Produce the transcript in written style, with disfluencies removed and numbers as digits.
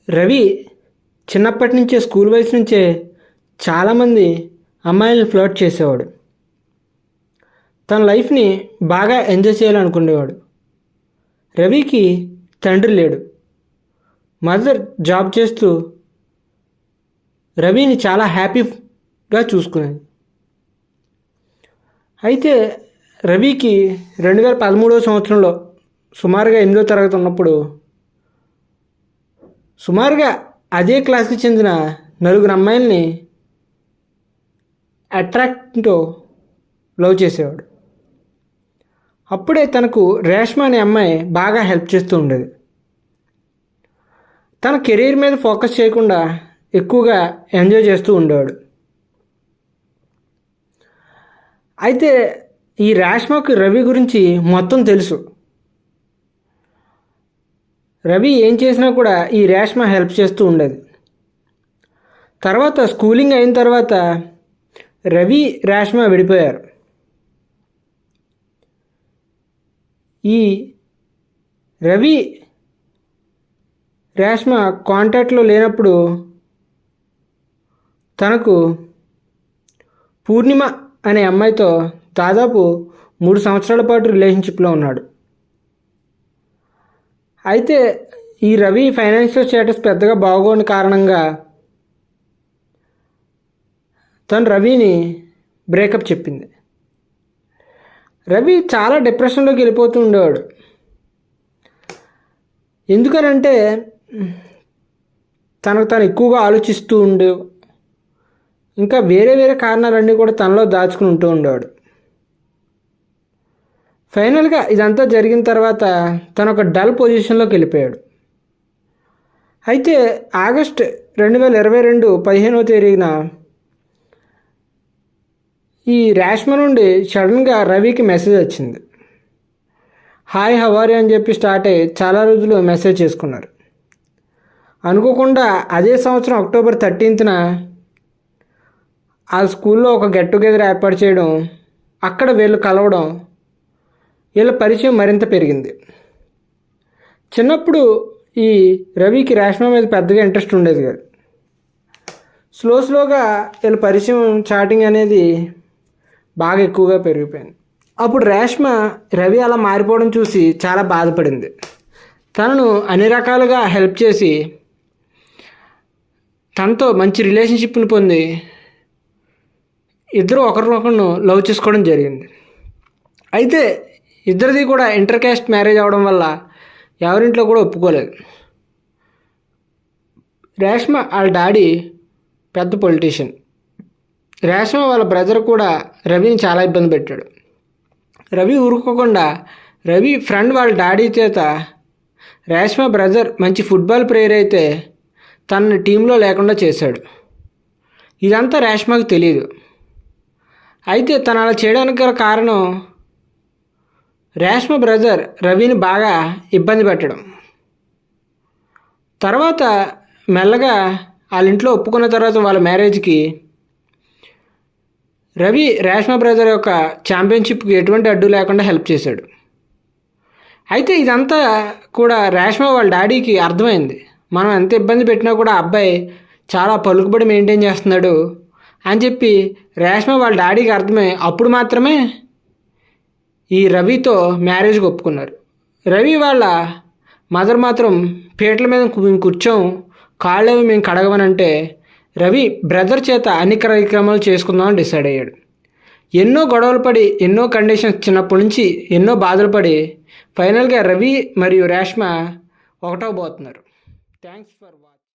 రవి చిన్నప్పటి నుంచే స్కూల్ వయసు నుంచే చాలామంది అమ్మాయిలను ఫ్లర్ట్ చేసేవాడు. తన లైఫ్ని బాగా ఎంజాయ్ చేయాలనుకునేవాడు. రవికి తండ్రి లేడు. మదర్ జాబ్ చేస్తూ రవిని చాలా హ్యాపీగా చూసుకునేది. అయితే రవికి 2013 సంవత్సరంలో సుమారుగా 8వ తరగతి ఉన్నప్పుడు సుమారుగా అదే క్లాస్కి చెందిన నలుగురు అమ్మాయిల్ని అట్రాక్ట్తో లవ్ చేసేవాడు. అప్పుడే తనకు రేష్మ అనే అమ్మాయి బాగా హెల్ప్ చేస్తూ ఉండేది. తన కెరీర్ మీద ఫోకస్ చేయకుండా ఎక్కువగా ఎంజాయ్ చేస్తూ ఉండేవాడు. అయితే ఈ రేష్మకు రవి గురించి మొత్తం తెలుసు. రవి ఏం చేసినా కూడా ఈ రేష్మ హెల్ప్ చేస్తూ ఉండేది. తర్వాత స్కూలింగ్ అయిన తర్వాత రవి రేష్మ విడిపోయారు. ఈ రవి రేష్మ కాంటాక్ట్లో లేనప్పుడు తనకు పూర్ణిమ అనే అమ్మాయితో దాదాపు 3 సంవత్సరాల పాటు రిలేషన్షిప్లో ఉన్నాడు. అయితే ఈ రవి ఫైనాన్షియల్ స్టేటస్ పెద్దగా బాగోని కారణంగా తను రవిని బ్రేకప్ చెప్పింది. రవి చాలా డిప్రెషన్లోకి వెళ్ళిపోతూ ఉండేవాడు. ఎందుకనంటే తనకు తను ఎక్కువగా ఆలోచిస్తూ ఉండే, ఇంకా వేరే వేరే కారణాలన్నీ కూడా తనలో దాచుకుని ఉంటూ ఉండేవాడు. ఫైనల్గా ఇదంతా జరిగిన తర్వాత తను ఒక డల్ పొజిషన్లోకి వెళ్ళిపోయాడు. అయితే ఆగస్ట్ 2022 15వ తేదీన ఈ రేష్మ నుండి సడన్గా రవికి మెసేజ్ వచ్చింది. హాయ్ హౌ ఆర్ యు అని చెప్పి స్టార్ట్ అయ్యి చాలా రోజులు మెసేజ్ చేసుకున్నారు. అనుకోకుండా అదే సంవత్సరం అక్టోబర్ 13న ఆ స్కూల్లో ఒక గెట్ టుగెదర్ ఏర్పాటు చేయడం, అక్కడ వీళ్ళు కలవడం, వీళ్ళ పరిచయం మరింత పెరిగింది. చిన్నప్పుడు ఈ రవికి రేష్మ మీద పెద్దగా ఇంట్రెస్ట్ ఉండేది కాదు. స్లోగా వీళ్ళ పరిచయం చాటింగ్ అనేది బాగా ఎక్కువగా పెరిగిపోయింది. అప్పుడు రేష్మ రవి అలా మారిపోవడం చూసి చాలా బాధపడింది. తనను అన్ని రకాలుగా హెల్ప్ చేసి తనతో మంచి రిలేషన్షిప్ని పొంది ఇద్దరు ఒకరినొకరు లవ్ చేసుకోవడం జరిగింది. అయితే ఇద్దరిది కూడా ఇంటర్ క్యాస్ట్ మ్యారేజ్ అవడం వల్ల ఎవరింట్లో కూడా ఒప్పుకోలేదు. రేష్మ వాళ్ళ డాడీ పెద్ద పొలిటీషియన్. రేష్మ వాళ్ళ బ్రదర్ కూడా రవిని చాలా ఇబ్బంది పెట్టాడు. రవి ఊరుకోకుండా రవి ఫ్రెండ్ వాళ్ళ డాడీ చేత రేష్మ బ్రదర్ మంచి ఫుట్బాల్ ప్లేయర్ అయితే తనని టీంలో లేకుండా చేశాడు. ఇదంతా రేష్మకు తెలియదు. అయితే తను అలా చేయడానికి గల కారణం రేష్మ బ్రదర్ రవిని బాగా ఇబ్బంది పెట్టడం. తర్వాత మెల్లగా వాళ్ళ ఇంట్లో ఒప్పుకున్న తర్వాత వాళ్ళ మ్యారేజ్కి రవి రేష్మ బ్రదర్ యొక్క ఛాంపియన్షిప్కి ఎటువంటి అడ్డు లేకుండా హెల్ప్ చేశాడు. అయితే ఇదంతా కూడా రేష్మ వాళ్ళ డాడీకి అర్థమైంది. మనం ఎంత ఇబ్బంది పెట్టినా కూడా అబ్బాయి చాలా పలుకుబడి మెయింటైన్ చేస్తున్నాడు అని చెప్పి రేష్మ వాళ్ళ డాడీకి అర్థమై అప్పుడు మాత్రమే ఈ రవితో మ్యారేజ్కి ఒప్పుకున్నారు. రవి వాళ్ళ మదర్ మాత్రం పీటల మీద కూర్చోం, కాళ్ళవి మేము కడగమనంటే రవి బ్రదర్ చేత అన్ని కార్యక్రమాలు చేసుకుందామని డిసైడ్ అయ్యాడు. ఎన్నో గొడవలు పడి, ఎన్నో కండిషన్స్, చిన్నప్పటి నుంచి ఎన్నో బాధలు పడి ఫైనల్గా రవి మరియు రేష్మ ఒకటవబోతున్నారు. Thanks for